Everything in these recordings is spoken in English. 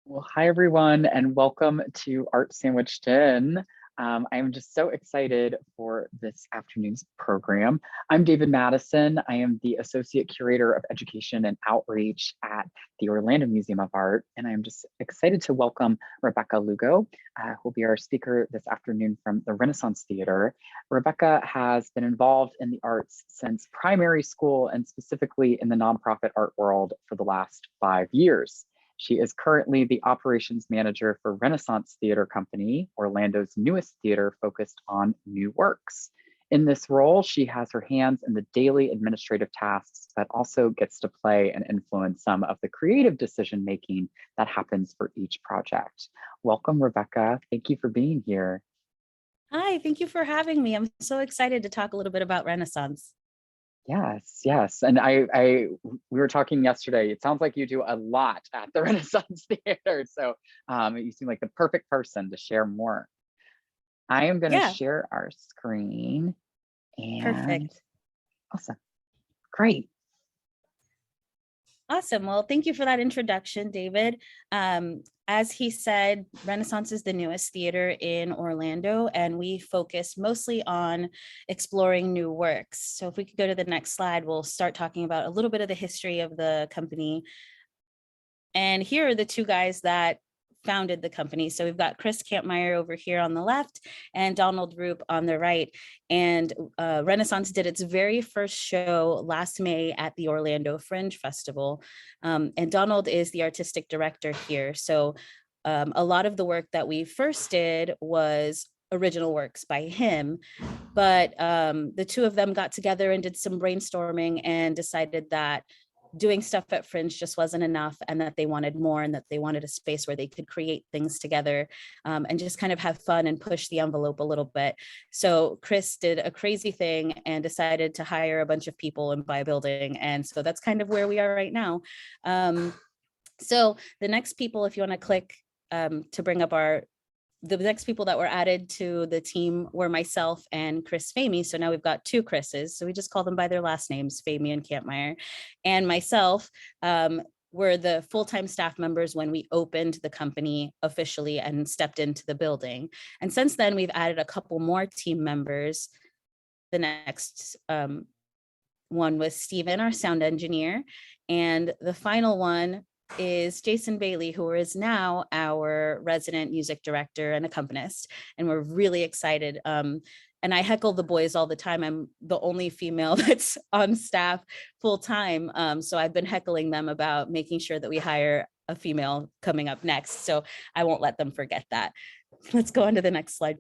Well, hi everyone, and welcome to Art Sandwiched In. I'm just so excited for this afternoon's program. I'm David Madison. I am the Associate Curator of Education and Outreach at the Orlando Museum of Art, and I'm just excited to welcome Rebekah Lugo, who will be our speaker this afternoon from the Renaissance Theater. Rebekah has been involved in the arts since primary school and specifically in the nonprofit art world for the last 5 years. She is currently the operations manager for Renaissance Theater Company, Orlando's newest theater focused on new works. In this role, she has her hands in the daily administrative tasks, but also gets to play and influence some of the creative decision-making that happens for each project. Welcome, Rebekah. Thank you for being here. Hi, thank you for having me. I'm so excited to talk a little bit about Renaissance. Yes. And we were talking yesterday. It sounds like you do a lot at the Renaissance Theater. So you seem like the perfect person to share more. I am going to Yeah, share our screen and perfect. awesome. Great. Awesome. Well, thank you for that introduction, David. As he said, Renaissance is the newest theater in Orlando, and we focus mostly on exploring new works. So if we could go to the next slide, we'll start talking about a little bit of the history of the company. And here are the two guys that founded the company. So we've got Chris Kampmeyer over here on the left and Donald Roop on the right. And Renaissance did its very first show last May at the Orlando Fringe Festival. And Donald is the artistic director here. So a lot of the work that we first did was original works by him, but the two of them got together and did some brainstorming and decided that doing stuff at Fringe just wasn't enough, and that they wanted more, and that they wanted a space where they could create things together and just kind of have fun and push the envelope a little bit. So Chris did a crazy thing and decided to hire a bunch of people and buy a building. And so that's kind of where we are right now. So the next people, if you want to click to bring up the next people that were added to the team were myself and Chris Famey. So now we've got two Chris's. So we just call them by their last names, Famey and Kampmeyer. And myself were the full-time staff members when we opened the company officially and stepped into the building. And since then, we've added a couple more team members. The next one was Steven, our sound engineer. And the final one is Jason Bailey, who is now our resident music director and accompanist. And we're really excited. And I heckle the boys all the time. I'm the only female that's on staff full time. So I've been heckling them about making sure that we hire a female coming up next. So I won't let them forget that. Let's go on to the next slide.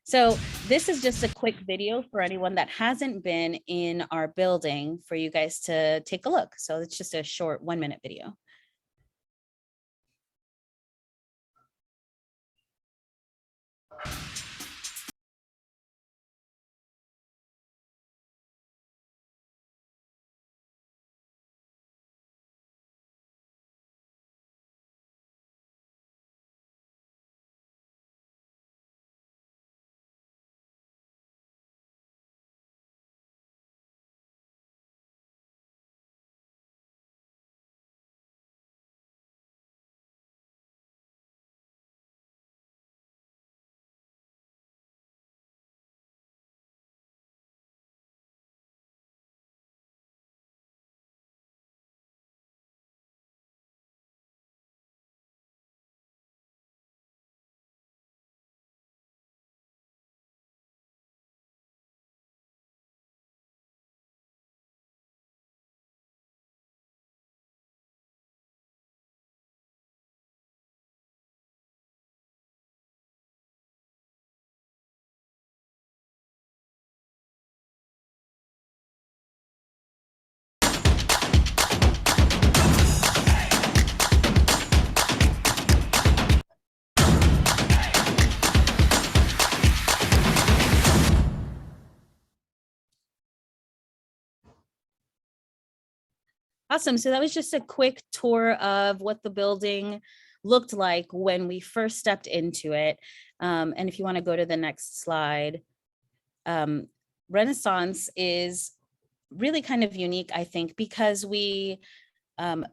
So this is just a quick video for anyone that hasn't been in our building for you guys to take a look. So it's just a short 1-minute video. Awesome. So that was just a quick tour of what the building looked like when we first stepped into it. And if you want to go to the next slide, Renaissance is really kind of unique, I think, because we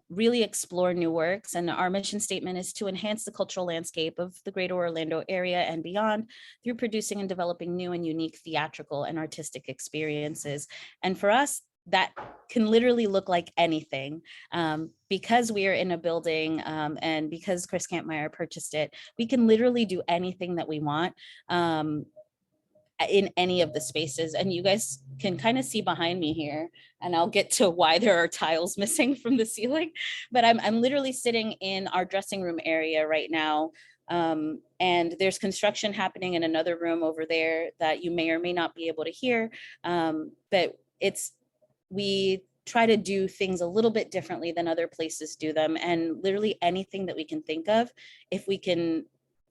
really explore new works. And our mission statement is to enhance the cultural landscape of the greater Orlando area and beyond through producing and developing new and unique theatrical and artistic experiences. And for us, that can literally look like anything. Because we are in a building and because Chris Kampmeyer purchased it, we can literally do anything that we want in any of the spaces. And you guys can kind of see behind me here, and I'll get to why there are tiles missing from the ceiling, but I'm literally sitting in our dressing room area right now. And there's construction happening in another room over there that you may or may not be able to hear. But we try to do things a little bit differently than other places do them. And literally anything that we can think of, if we can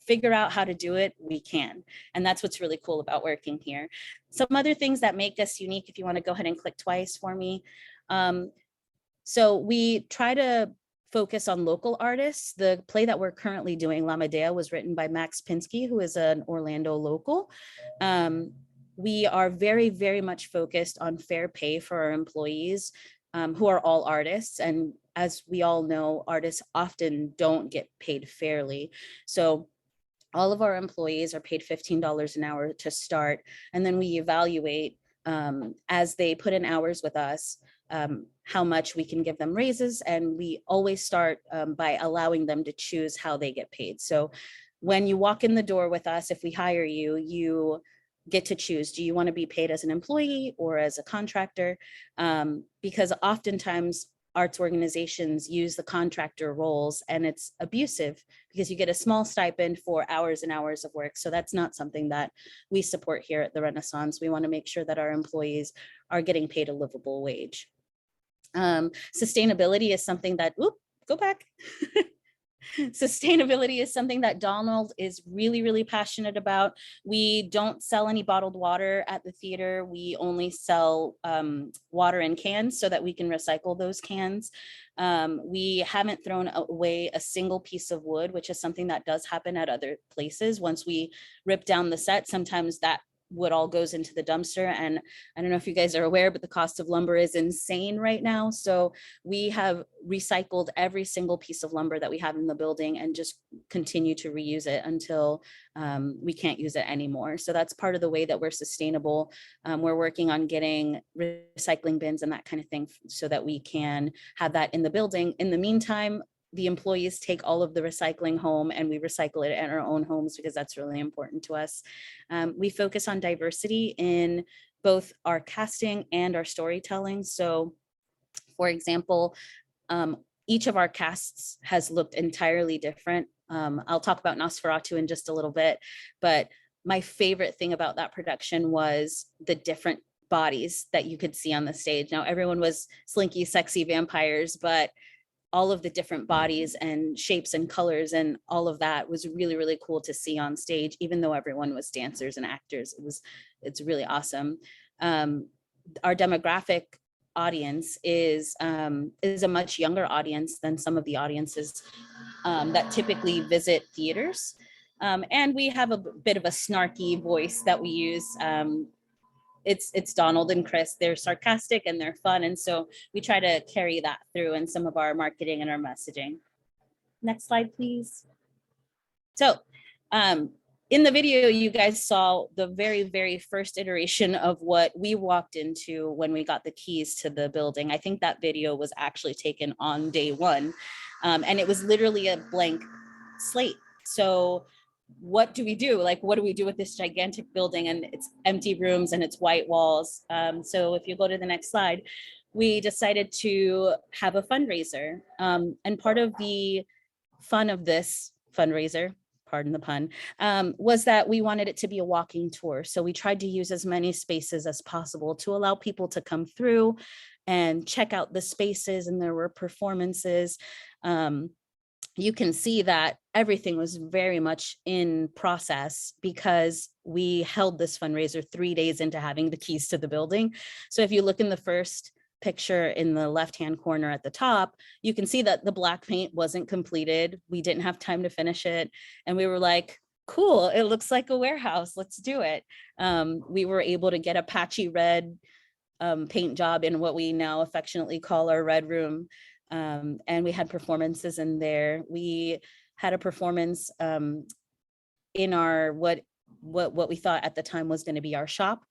figure out how to do it, we can. And that's what's really cool about working here. Some other things that make us unique, if you want to go ahead and click twice for me. So we try to focus on local artists. The play that we're currently doing, La Medea, was written by Max Pinsky, who is an Orlando local. We are very, very much focused on fair pay for our employees, who are all artists. And as we all know, artists often don't get paid fairly. So all of our employees are paid $15 an hour to start. And then we evaluate as they put in hours with us, how much we can give them raises. And we always start by allowing them to choose how they get paid. So when you walk in the door with us, if we hire you, you get to choose, do you want to be paid as an employee or as a contractor? Because oftentimes arts organizations use the contractor roles, and it's abusive because you get a small stipend for hours and hours of work. So that's not something that we support here at the Renaissance. We want to make sure that our employees are getting paid a livable wage. Sustainability is something that, go back. Sustainability is something that Donald is really, really passionate about. We don't sell any bottled water at the theater. We only sell water in cans so that we can recycle those cans. We haven't thrown away a single piece of wood, which is something that does happen at other places. Once we rip down the set, sometimes that wood all goes into the dumpster. And I don't know if you guys are aware, but the cost of lumber is insane right now. So we have recycled every single piece of lumber that we have in the building and just continue to reuse it until we can't use it anymore. So that's part of the way that we're sustainable. We're working on getting recycling bins and that kind of thing so that we can have that in the building. In the meantime, the employees take all of the recycling home and we recycle it in our own homes because that's really important to us. We focus on diversity in both our casting and our storytelling. So for example, each of our casts has looked entirely different. I'll talk about Nosferatu in just a little bit, but my favorite thing about that production was the different bodies that you could see on the stage. Now everyone was slinky, sexy vampires, but all of the different bodies and shapes and colors and all of that was really, really cool to see on stage, even though everyone was dancers and actors. It's really awesome. Our demographic audience is a much younger audience than some of the audiences that typically visit theaters. And we have a bit of a snarky voice that we use. It's Donald and Chris. They're sarcastic and they're fun. And so we try to carry that through in some of our marketing and our messaging. Next slide, please. So in the video, you guys saw the very, very first iteration of what we walked into when we got the keys to the building. I think that video was actually taken on day one. And it was literally a blank slate. So what do we do? Like, what do we do with this gigantic building and it's empty rooms and it's white walls? So if you go to the next slide, we decided to have a fundraiser. And part of the fun of this fundraiser, pardon the pun, was that we wanted it to be a walking tour. So we tried to use as many spaces as possible to allow people to come through and check out the spaces, and there were performances. You can see that everything was very much in process because we held this fundraiser 3 days into having the keys to the building. So if you look in the first picture in the left-hand corner at the top, you can see that the black paint wasn't completed. We didn't have time to finish it. And we were like, cool, it looks like a warehouse, let's do it. We were able to get a patchy red paint job in what we now affectionately call our red room. And we had performances in there. We had a performance in our what we thought at the time was going to be our shop.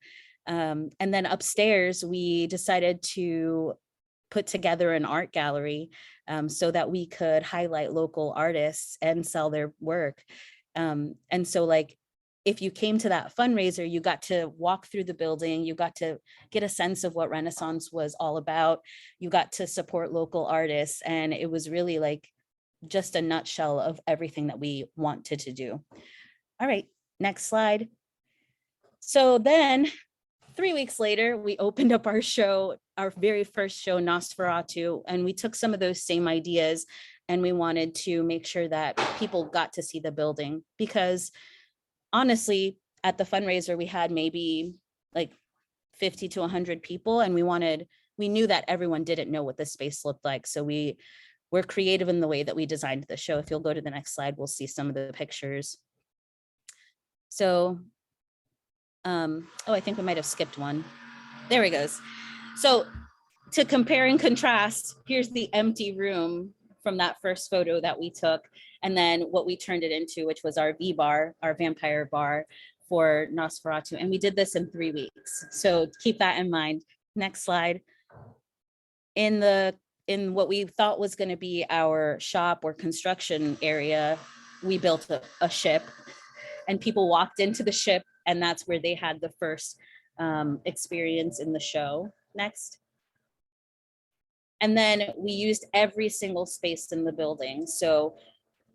And then upstairs, we decided to put together an art gallery so that we could highlight local artists and sell their work. And so like, if you came to that fundraiser, you got to walk through the building, you got to get a sense of what Renaissance was all about. You got to support local artists. And it was really like just a nutshell of everything that we wanted to do. All right, next slide. So then 3 weeks later, we opened up our show, our very first show, Nosferatu, and we took some of those same ideas and we wanted to make sure that people got to see the building, because honestly, at the fundraiser, we had maybe like 50 to 100 people, and we knew that everyone didn't know what the space looked like. So we were creative in the way that we designed the show. If you'll go to the next slide, we'll see some of the pictures. So oh, I think we might have skipped one. There he goes. So to compare and contrast, here's the empty room from that first photo that we took, and then what we turned it into, which was our V bar, our vampire bar for Nosferatu. And we did this in 3 weeks. So keep that in mind. Next slide. In what we thought was going to be our shop or construction area, we built a ship, and people walked into the ship, and that's where they had the first experience in the show. Next. And then we used every single space in the building. So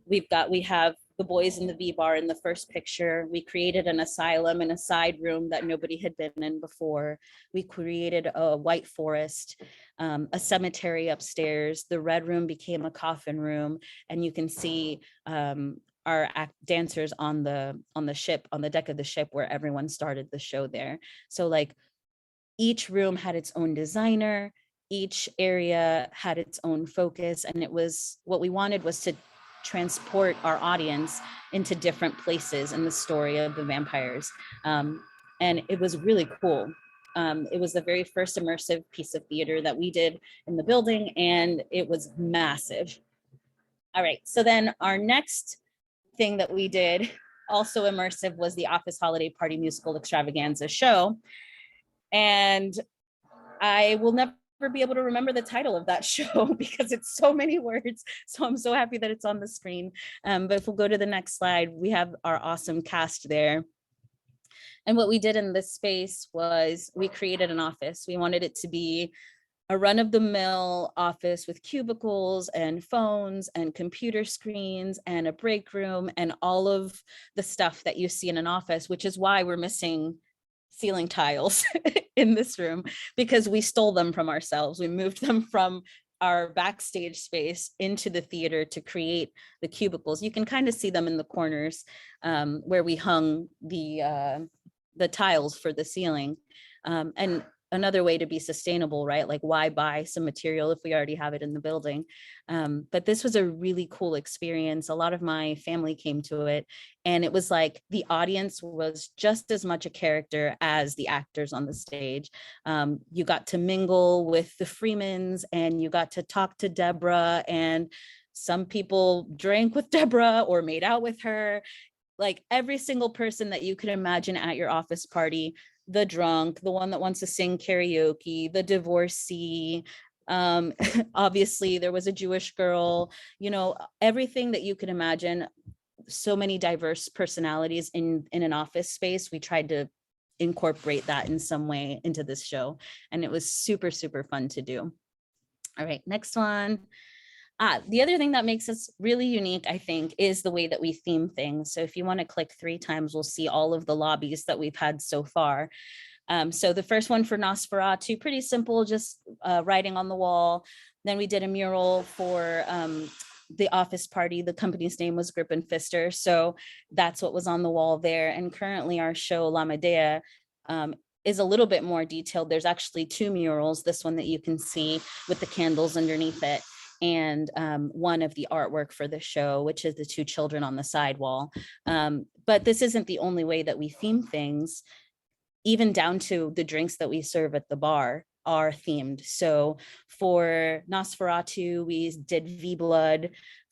we have the boys in the V bar in the first picture. We created an asylum and a side room that nobody had been in before. We created a white forest, a cemetery upstairs. The red room became a coffin room, and you can see our dancers on the ship, on the deck of the ship, where everyone started the show there. So like, each room had its own designer, each area had its own focus, and it was, what we wanted was to transport our audience into different places in the story of the vampires. And it was really cool. It was the very first immersive piece of theater that we did in the building, and it was massive. All right, so then our next thing that we did, also immersive, was the Office Holiday Party Musical Extravaganza show. And I will never be able to remember the title of that show because it's so many words. So I'm so happy that it's on the screen. But if we'll go to the next slide, we have our awesome cast there. And what we did in this space was we created an office. We wanted it to be a run-of-the-mill office with cubicles and phones and computer screens and a break room and all of the stuff that you see in an office, which is why we're missing ceiling tiles in this room, because we stole them from ourselves. We moved them from our backstage space into the theater to create the cubicles. You can kind of see them in the corners where we hung the tiles for the ceiling. And another way to be sustainable, right? Like, why buy some material if we already have it in the building? But this was a really cool experience. A lot of my family came to it, and it was like the audience was just as much a character as the actors on the stage. You got to mingle with the Freemans, and you got to talk to Deborah, and some people drank with Deborah or made out with her. Like, every single person that you could imagine at your office party, the drunk, the one that wants to sing karaoke, the divorcee, obviously there was a Jewish girl, everything that you could imagine. So many diverse personalities in an office space. We tried to incorporate that in some way into this show, and it was super, super fun to do. All right, next one. The other thing that makes us really unique, I think, is the way that we theme things. So if you want to click 3 times, we'll see all of the lobbies that we've had so far. So the first one for Nosferatu, pretty simple, just writing on the wall. Then we did a mural for the office party. The company's name was Grip and Fister. So that's what was on the wall there. And currently our show, La Medea, is a little bit more detailed. There's actually 2 murals, this one that you can see with the candles underneath it, and one of the artwork for the show, which is the 2 children on the side wall. But this isn't the only way that we theme things, even down to the drinks that we serve at the bar. are themed. So for Nosferatu, we did V-Blood.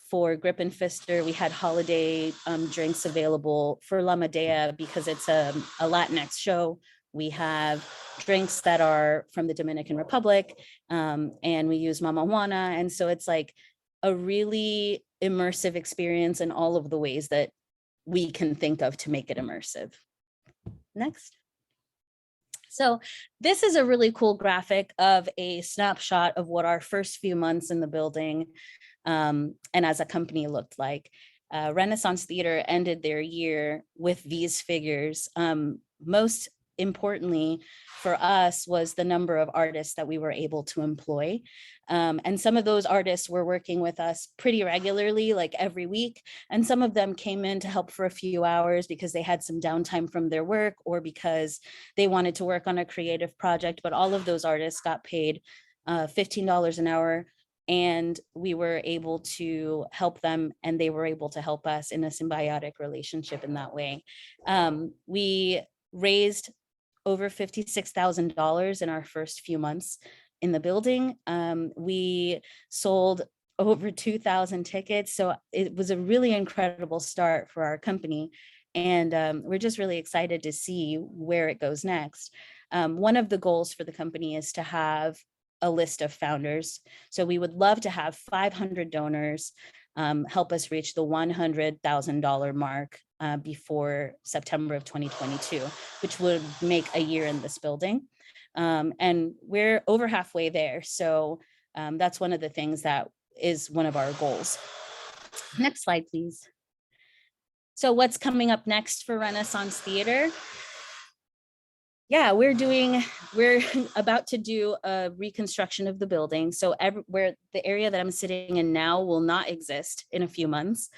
For Grip and Fister, we had holiday drinks available. For La Medea, because it's a Latinx show, we have drinks that are from the Dominican Republic, and we use Mama Juana. And so it's like a really immersive experience in all of the ways that we can think of to make it immersive. Next. So this is a really cool graphic of a snapshot of what our first few months in the building and as a company looked like. Renaissance Theater ended their year with these figures. Most importantly for us was the number of artists that we were able to employ. And some of those artists were working with us pretty regularly, like every week. And some of them came in to help for a few hours because they had some downtime from their work or because they wanted to work on a creative project. But all of those artists got paid $15 an hour. And we were able to help them and they were able to help us in a symbiotic relationship in that way. We raised over $56,000 in our first few months in the building. We sold over 2,000 tickets. So it was a really incredible start for our company. And we're just really excited to see where it goes next. One of the goals for the company is to have a list of founders. So we would love to have 500 donors help us reach the $100,000 mark before September of 2022, which would make a year in this building. And we're over halfway there. So that's one of the things that is one of our goals. Next slide, please. So what's coming up next for Renaissance Theater? Yeah, we're about to do a reconstruction of the building. So where the area that I'm sitting in now will not exist in a few months.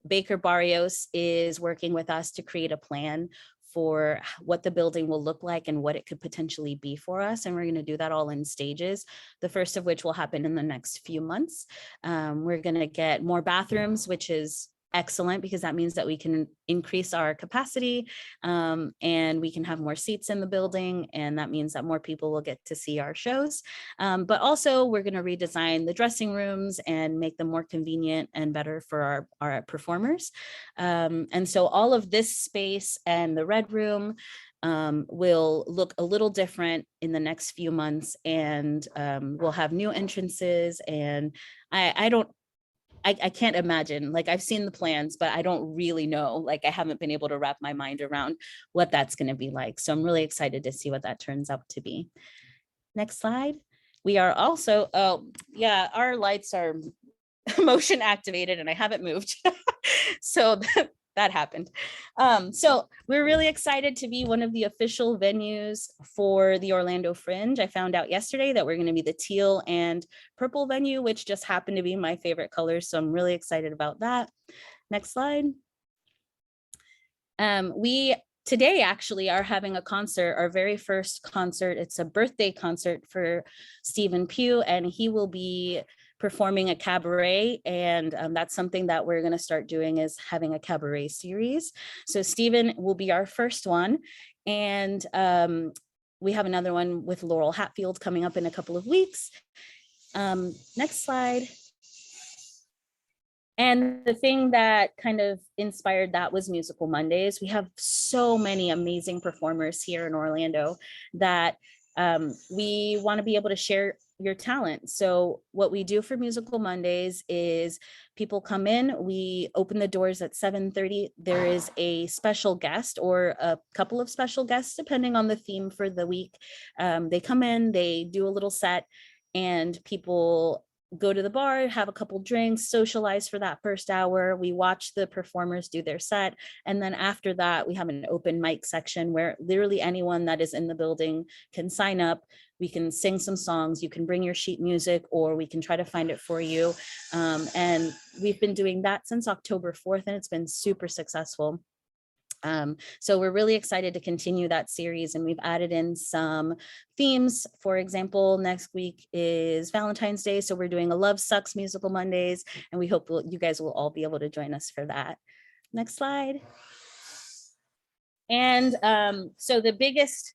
Baker Barrios is working with us to create a plan for what the building will look like and what it could potentially be for us. And we're going to do that all in stages, the first of which will happen in the next few months. We're going to get more bathrooms, which is excellent because that means that we can increase our capacity and we can have more seats in the building, and that means that more people will get to see our shows. But also we're going to redesign the dressing rooms and make them more convenient and better for our performers. And so all of this space and the Red Room will look a little different in the next few months, and we'll have new entrances. And I can't imagine, like I've seen the plans, but I don't really know, like I haven't been able to wrap my mind around what that's going to be like. So I'm really excited to see what that turns out to be. Next slide. We are also, oh yeah, our lights are motion activated and I haven't moved. So that happened. So we're really excited to be one of the official venues for the Orlando Fringe. I found out yesterday that we're going to be the teal and purple venue, which just happened to be my favorite colors. So I'm really excited about that. Next slide. We today actually are having a concert, our very first concert. It's a birthday concert for Stephen Pugh, and he will be performing a cabaret, and that's something that we're going to start doing, is having a cabaret series. So Stephen will be our first one, and we have another one with Laurel Hatfield coming up in a couple of weeks. Next slide. And the thing that kind of inspired that was Musical Mondays. We have so many amazing performers here in Orlando that we want to be able to share your talent. So what we do for Musical Mondays is people come in, we open the doors at 7:30. There is a special guest or a couple of special guests, depending on the theme for the week. They come in, they do a little set, and people go to the bar, have a couple drinks, socialize for that first hour. We watch the performers do their set. And then after that, we have an open mic section where literally anyone that is in the building can sign up. We can sing some songs. You can bring your sheet music, or we can try to find it for you. And we've been doing that since October 4th, and it's been super successful. So we're really excited to continue that series, and we've added in some themes. For example, next week is Valentine's Day, so we're doing a Love Sucks Musical Mondays, and we hope you guys will all be able to join us for that. Next slide. And so the biggest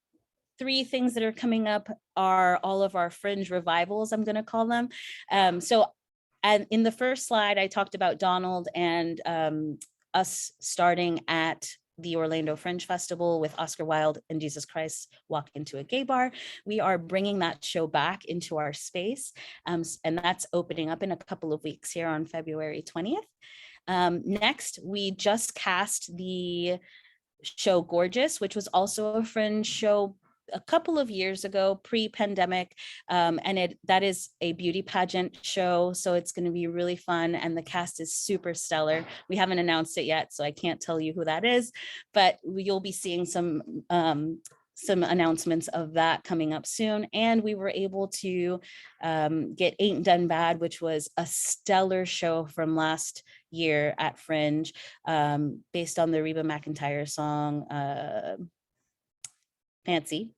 three things that are coming up are all of our Fringe revivals, I'm going to call them. And in the first slide, I talked about Donald and us starting at the Orlando Fringe Festival with Oscar Wilde and Jesus Christ Walk into a Gay Bar. We are bringing that show back into our space, and that's opening up in a couple of weeks here on February 20th. Next, we just cast the show Gorgeous, which was also a Fringe show a couple of years ago, pre-pandemic, and that is a beauty pageant show, so it's going to be really fun, and the cast is super stellar. We haven't announced it yet, so I can't tell you who that is, but you'll be seeing some announcements of that coming up soon. And we were able to get Ain't Done Bad, which was a stellar show from last year at Fringe, based on the Reba McEntire song Fancy,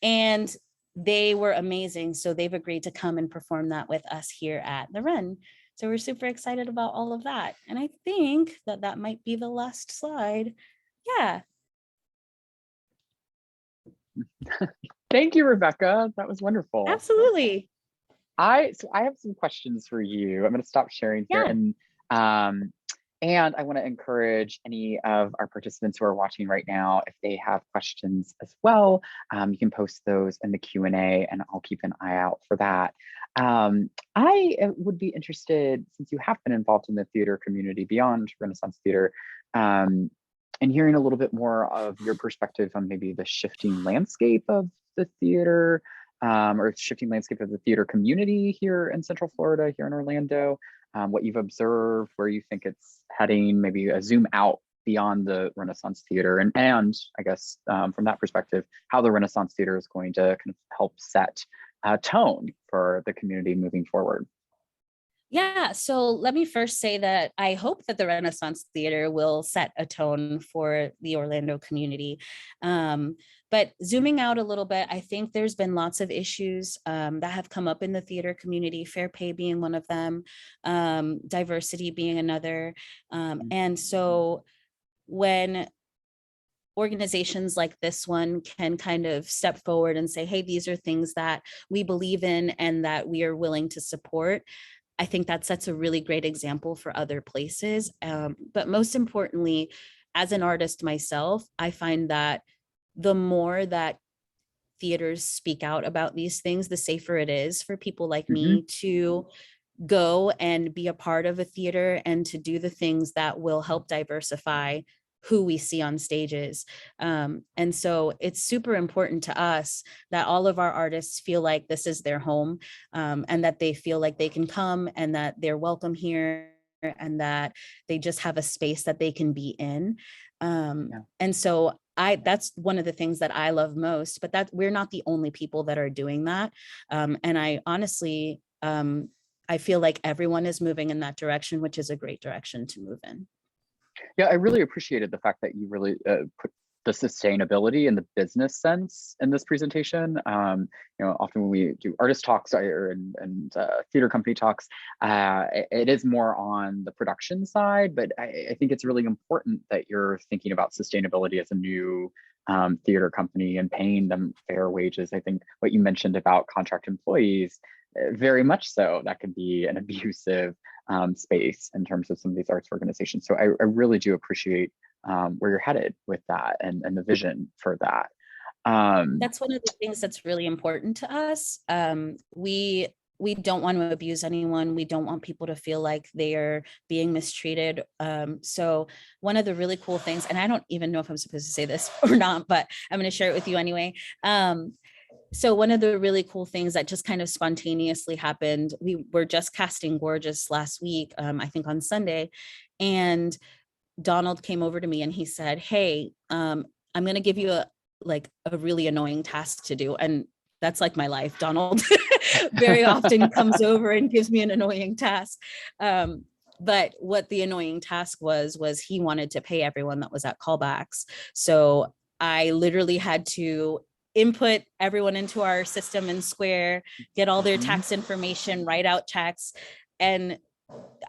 and they were amazing. So they've agreed to come and perform that with us here at the Run. So we're super excited about all of that. And I think that might be the last slide. Yeah. Thank you, Rebekah. That was wonderful. Absolutely. I have some questions for you. I'm going to stop sharing here, and I want to encourage any of our participants who are watching right now, if they have questions as well, you can post those in the Q&A, and I'll keep an eye out for that. I would be interested, since you have been involved in the theater community beyond Renaissance Theater, and hearing a little bit more of your perspective on maybe the shifting landscape of the theater, or shifting landscape of the theater community here in Central Florida, here in Orlando. What you've observed, where you think it's heading, maybe a zoom out beyond the Renaissance Theater, and I guess from that perspective, how the Renaissance Theater is going to kind of help set a tone for the community moving forward. Yeah, so let me first say that I hope that the Renaissance Theater will set a tone for the Orlando community. But zooming out a little bit, I think there's been lots of issues that have come up in the theater community, fair pay being one of them, diversity being another. And so when organizations like this one can kind of step forward and say, hey, these are things that we believe in and that we are willing to support, I think that sets a really great example for other places. But most importantly, as an artist myself, I find that the more that theaters speak out about these things, the safer it is for people like me to go and be a part of a theater and to do the things that will help diversify who we see on stages. And so it's super important to us that all of our artists feel like this is their home, and that they feel like they can come and that they're welcome here and that they just have a space that they can be in. And so that's one of the things that I love most, but that we're not the only people that are doing that. And I honestly, I feel like everyone is moving in that direction, which is a great direction to move in. Yeah, I really appreciated the fact that you really put the sustainability and the business sense in this presentation. Often when we do artist talks and theater company talks, it is more on the production side, but I think it's really important that you're thinking about sustainability as a new theater company and paying them fair wages. I think what you mentioned about contract employees, very much so, that could be an abusive space in terms of some of these arts organizations. So I really do appreciate where you're headed with that and the vision for that. That's one of the things that's really important to us. We don't want to abuse anyone. We don't want people to feel like they are being mistreated. So one of the really cool things, and I don't even know if I'm supposed to say this or not, but I'm going to share it with you anyway. So one of the really cool things that just kind of spontaneously happened, we were just casting Gorgeous last week, I think on Sunday, and Donald came over to me and he said, hey, I'm going to give you a really annoying task to do. And that's like my life. Donald very often comes over and gives me an annoying task. But what the annoying task was he wanted to pay everyone that was at callbacks. So I literally had to input everyone into our system in Square, get all their tax information, write out checks. And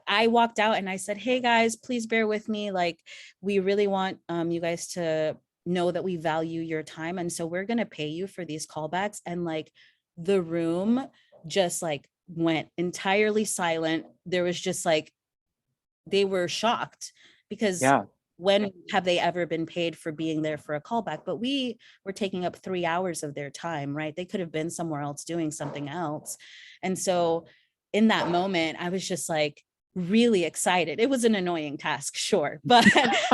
I walked out and I said, hey guys, please bear with me. Like, we really want you guys to know that we value your time. And so we're going to pay you for these callbacks. And like the room just like went entirely silent. There was just like, they were shocked because Yeah. when have they ever been paid for being there for a callback? But we were taking up 3 hours of their time, right? They could have been somewhere else doing something else. And so in that moment, I was just like really excited. It was an annoying task, sure, but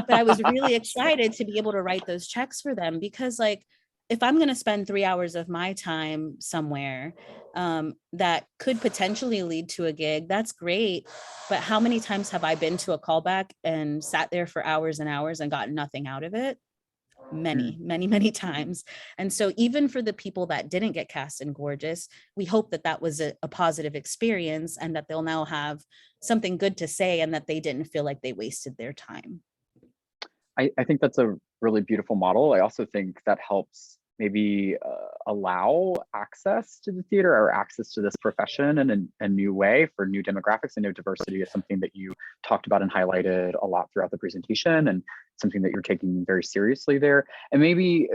I was really excited to be able to write those checks for them, because like if I'm going to spend 3 hours of my time somewhere that could potentially lead to a gig, that's great. But how many times have I been to a callback and sat there for hours and hours and got nothing out of it? Many, many, many times. And so even for the people that didn't get cast in Gorgeous, we hope that that was a positive experience and that they'll now have something good to say and that they didn't feel like they wasted their time. I think that's a really beautiful model. I also think that helps maybe allow access to the theater or access to this profession in a new way for new demographics. I know diversity is something that you talked about and highlighted a lot throughout the presentation, and something that you're taking very seriously there. And maybe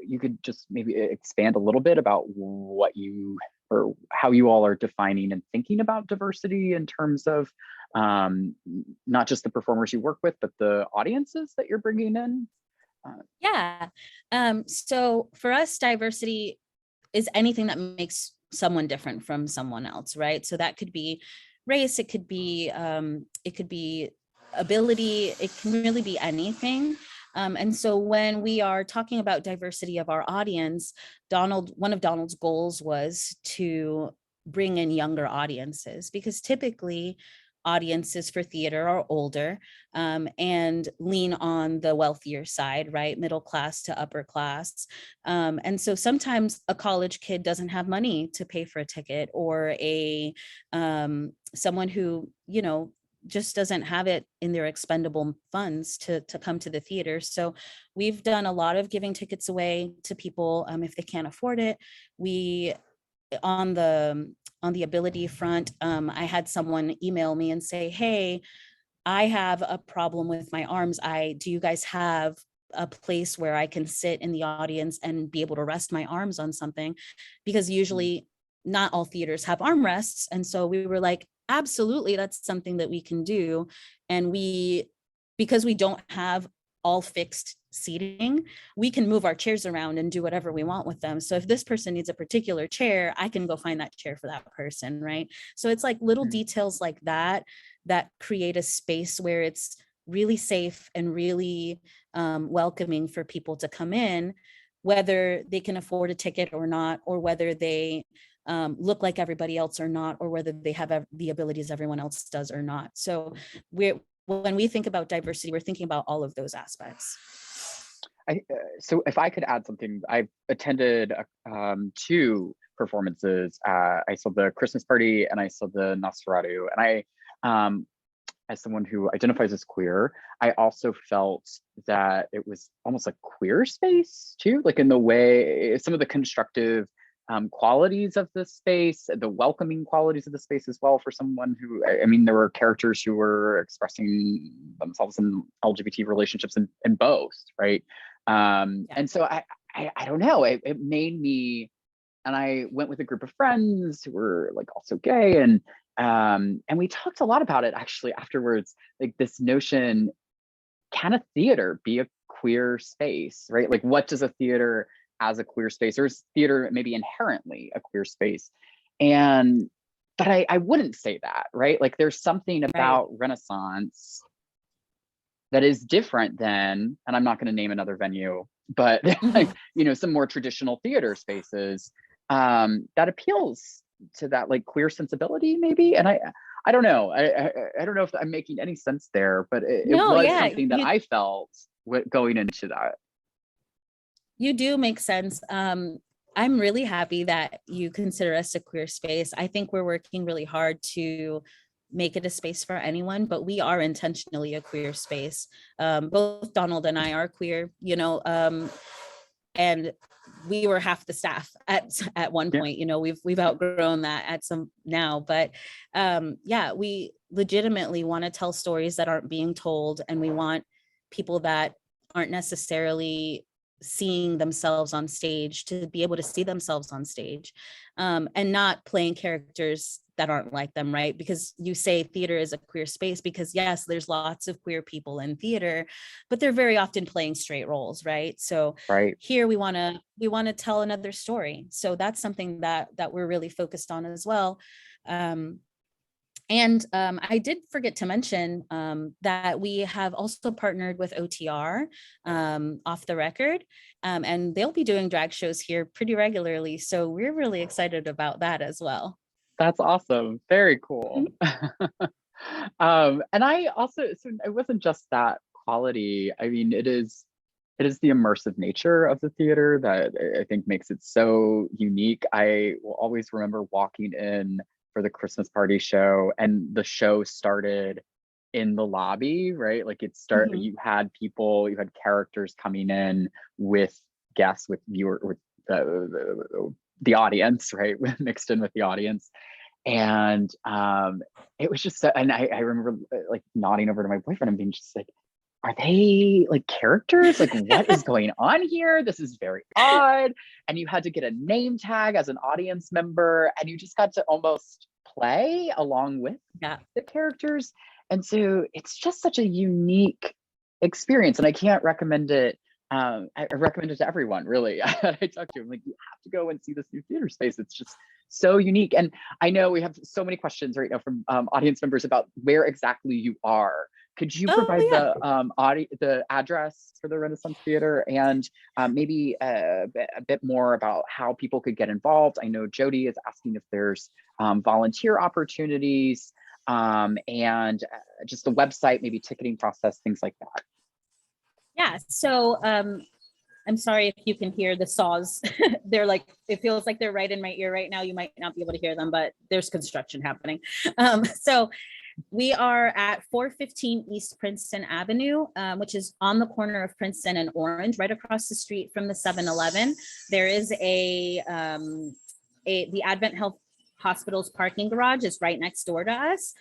you could just maybe expand a little bit about what you or how you all are defining and thinking about diversity in terms of not just the performers you work with, but the audiences that you're bringing in. Yeah. So for us, diversity is anything that makes someone different from someone else, right? So that could be race, it could be ability, it can really be anything. And so when we are talking about diversity of our audience, one of Donald's goals was to bring in younger audiences, because typically audiences for theater are older and lean on the wealthier side, right? Middle class to upper class. And so sometimes a college kid doesn't have money to pay for a ticket, or someone who, you know, just doesn't have it in their expendable funds to come to the theater. So we've done a lot of giving tickets away to people if they can't afford it. We on the ability front, I had someone email me and say, hey, I have a problem with my arms. Do you guys have a place where I can sit in the audience and be able to rest my arms on something? Because usually not all theaters have armrests. And so we were like, absolutely, that's something that we can do. And because we don't have all fixed seating, we can move our chairs around and do whatever we want with them. So if this person needs a particular chair, I can go find that chair for that person, right? So it's like little details like that create a space where it's really safe and really welcoming for people to come in, whether they can afford a ticket or not, or whether they look like everybody else or not, or whether they have the abilities everyone else does or not. So when we think about diversity, we're thinking about all of those aspects. So if I could add something, I've attended 2 performances. I saw the Christmas Party and I saw the Nosferatu. And I, as someone who identifies as queer, I also felt that it was almost a queer space too, like in the way, some of the constructive qualities of the space, the welcoming qualities of the space as well, for someone who, I mean, there were characters who were expressing themselves in LGBT relationships in both, right? And so I don't know, it made me, and I went with a group of friends who were like also gay, and we talked a lot about it actually afterwards, like this notion, can a theater be a queer space, right? Like what does a theater as a queer space, or is theater maybe inherently a queer space? But I wouldn't say that, right? Like there's something about Renaissance that is different than, and I'm not going to name another venue, but like, you know, some more traditional theater spaces that appeals to that like queer sensibility maybe. And I don't know. I don't know if I'm making any sense there, but it was something that I felt going into that. You do make sense. I'm really happy that you consider us a queer space. I think we're working really hard to make it a space for anyone, but we are intentionally a queer space. Both Donald and I are queer, you know, and we were half the staff at one point. You know, we've outgrown that at some now, but we legitimately want to tell stories that aren't being told, and we want people that aren't necessarily seeing themselves on stage, to be able to see themselves on stage, and not playing characters that aren't like them, right? Because you say theater is a queer space because yes, there's lots of queer people in theater, but they're very often playing straight roles, right? So Right. here we want to tell another story. So that's something that we're really focused on as well. And I did forget to mention that we have also partnered with OTR, Off the Record, and they'll be doing drag shows here pretty regularly. So we're really excited about that as well. That's awesome. Very cool. And I also, so it wasn't just that quality. I mean, it is the immersive nature of the theater that I think makes it so unique. I will always remember walking in for the Christmas party show, and the show started in the lobby, right? Like Mhm. you had people, you had characters coming in with guests, with viewer, with the audience, right? Mixed in with the audience. And it was just, and I remember like nodding over to my boyfriend and being just like, are they like characters? Like, what is going on here? This is very odd. And you had to get a name tag as an audience member, and you just got to almost play along with Yeah. the characters. And so it's just such a unique experience. And I can't recommend it. I recommend it to everyone, really. I talk to them like, you have to go and see this new theater space. It's just so unique. And I know we have so many questions right now from audience members about where exactly you are. Could you Oh provide yeah. the address for the Renaissance Theater, and maybe a bit more about how people could get involved? I know Jody is asking if there's volunteer opportunities, and just the website, maybe ticketing process, things like that. Yeah. So I'm sorry if you can hear the saws. They're like, it feels like they're right in my ear right now. You might not be able to hear them, but there's construction happening. So we are at 415 East Princeton Avenue, which is on the corner of Princeton and Orange, right across the street from the 7-Eleven. There is the Advent Health Hospital's parking garage is right next door to us,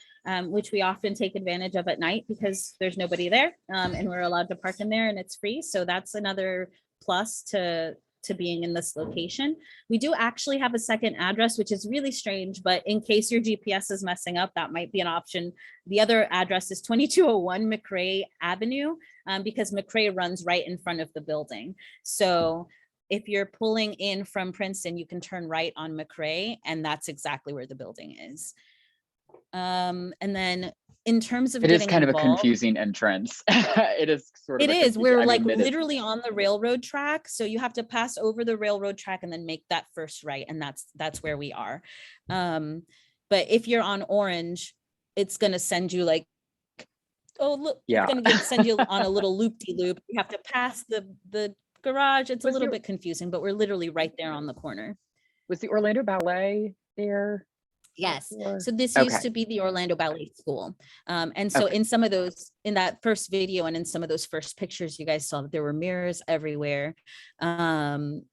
which we often take advantage of at night because there's nobody there, and we're allowed to park in there and it's free. So that's another plus to being in this location. We do actually have a second address, which is really strange, but in case your GPS is messing up, that might be an option. The other address is 2201 McRae Avenue, because McRae runs right in front of the building. So if you're pulling in from Princeton, you can turn right on McRae, and that's exactly where the building is. And then in terms of It is getting kind of a involved, confusing entrance. It is sort of it a is. confusing, We're I like mean, it is. literally on the railroad track. So you have to pass over the railroad track and then make that first right. And that's where we are. But if you're on Orange, it's gonna send you like, oh look, it's Yeah. gonna send you on a little loop-de-loop. You have to pass the garage. It's a Was little the bit confusing, but we're literally right there on the corner. was the Orlando Ballet there Yes. before? So this used Okay. to be the Orlando Ballet School. And so Okay. in some of those, in that first video and in some of those first pictures you guys saw, there were mirrors everywhere.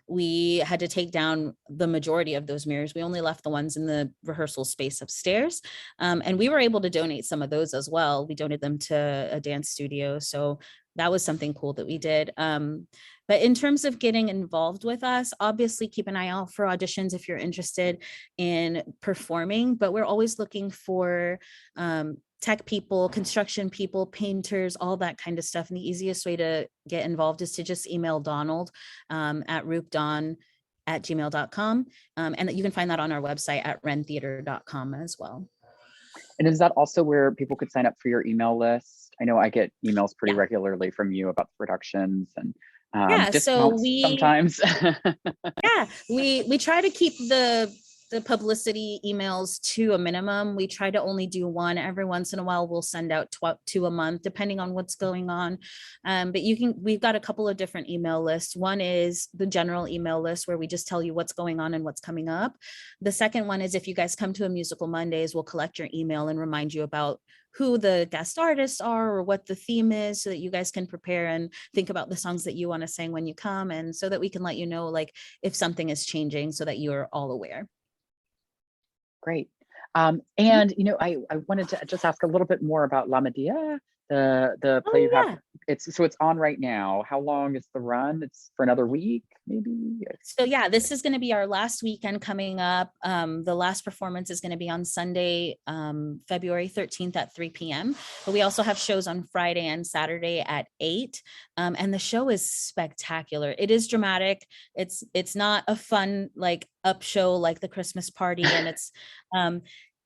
We had to take down the majority of those mirrors. We only left the ones in the rehearsal space upstairs. And we were able to donate some of those as well. We donated them to a dance studio. So that was something cool that we did. But in terms of getting involved with us, obviously keep an eye out for auditions if you're interested in performing, but we're always looking for tech people, construction people, painters, all that kind of stuff. And the easiest way to get involved is to just email Donald at roopdon@gmail.com. And you can find that on our website at rentheater.com as well. And is that also where people could sign up for your email list? I know I get emails pretty Yeah. regularly from you about the productions and Yeah, so discounts sometimes. yeah, we try to keep the publicity emails to a minimum. We try to only do one. Every once in a while we'll send out two a month depending on what's going on. But we've got a couple of different email lists. One is the general email list where we just tell you what's going on and what's coming up. The second one is if you guys come to a Musical Mondays, we'll collect your email and remind you about who the guest artists are or what the theme is so that you guys can prepare and think about the songs that you want to sing when you come, and so that we can let you know like if something is changing so that you're all aware. Great. And I wanted to just ask a little bit more about La Medea. the Oh, play you have. yeah. It's on right now. How long is the run? It's for another week, maybe? So yeah, this is going to be our last weekend coming up. The last performance is going to be on Sunday, February 13th at 3 p.m. But we also have shows on Friday and Saturday at 8. And the show is spectacular. It is dramatic. It's not a fun like up show like the Christmas party, and it's much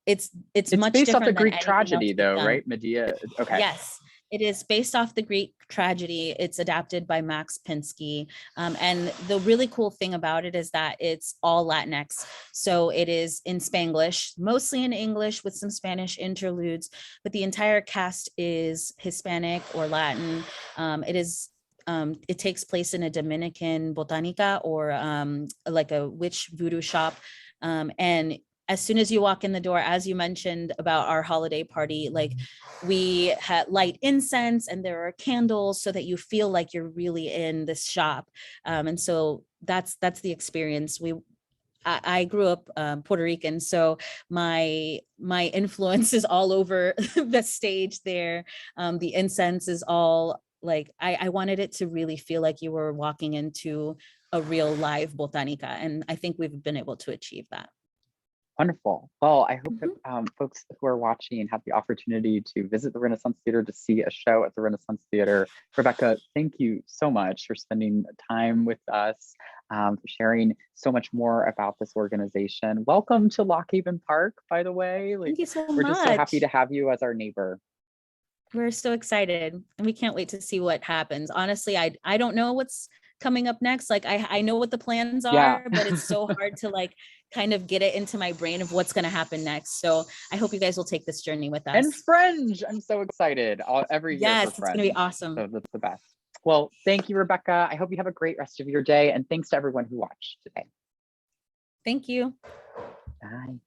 based off the different than Greek anything else tragedy we've though, done. right? Medea. Okay. Yes, it is based off the Greek tragedy. It's adapted by Max Pinsky. And the really cool thing about it is that it's all Latinx. So it is in Spanglish, mostly in English with some Spanish interludes, but the entire cast is Hispanic or Latin. It takes place in a Dominican botanica, or like a witch voodoo shop. And as soon as you walk in the door, as you mentioned about our holiday party, like we had light incense and there are candles so that you feel like you're really in this shop. And so that's the experience. I grew up Puerto Rican, so my influence is all over the stage there. The incense is all like, I wanted it to really feel like you were walking into a real live botanica, and I think we've been able to achieve that. Wonderful. Well, I hope that Mhm. folks who are watching have the opportunity to visit the Renaissance Theater to see a show at the Renaissance Theater. Rebekah, thank you so much for spending time with us, for sharing so much more about this organization. Welcome to Loch Haven Park, by the way. Like, Thank you so we're just so happy much. to have you as our neighbor. We're so excited, and we can't wait to see what happens. Honestly, I don't know what's coming up next. Like I know what the plans Yeah. are, but it's so hard to like kind of get it into my brain of what's going to happen next. So I hope you guys will take this journey with And us. Fringe. I'm so excited every year for Yes, it's going to be Fringe. awesome. So that's the best. Well, thank you, Rebekah. I hope you have a great rest of your day. And thanks to everyone who watched today. Thank you. Bye.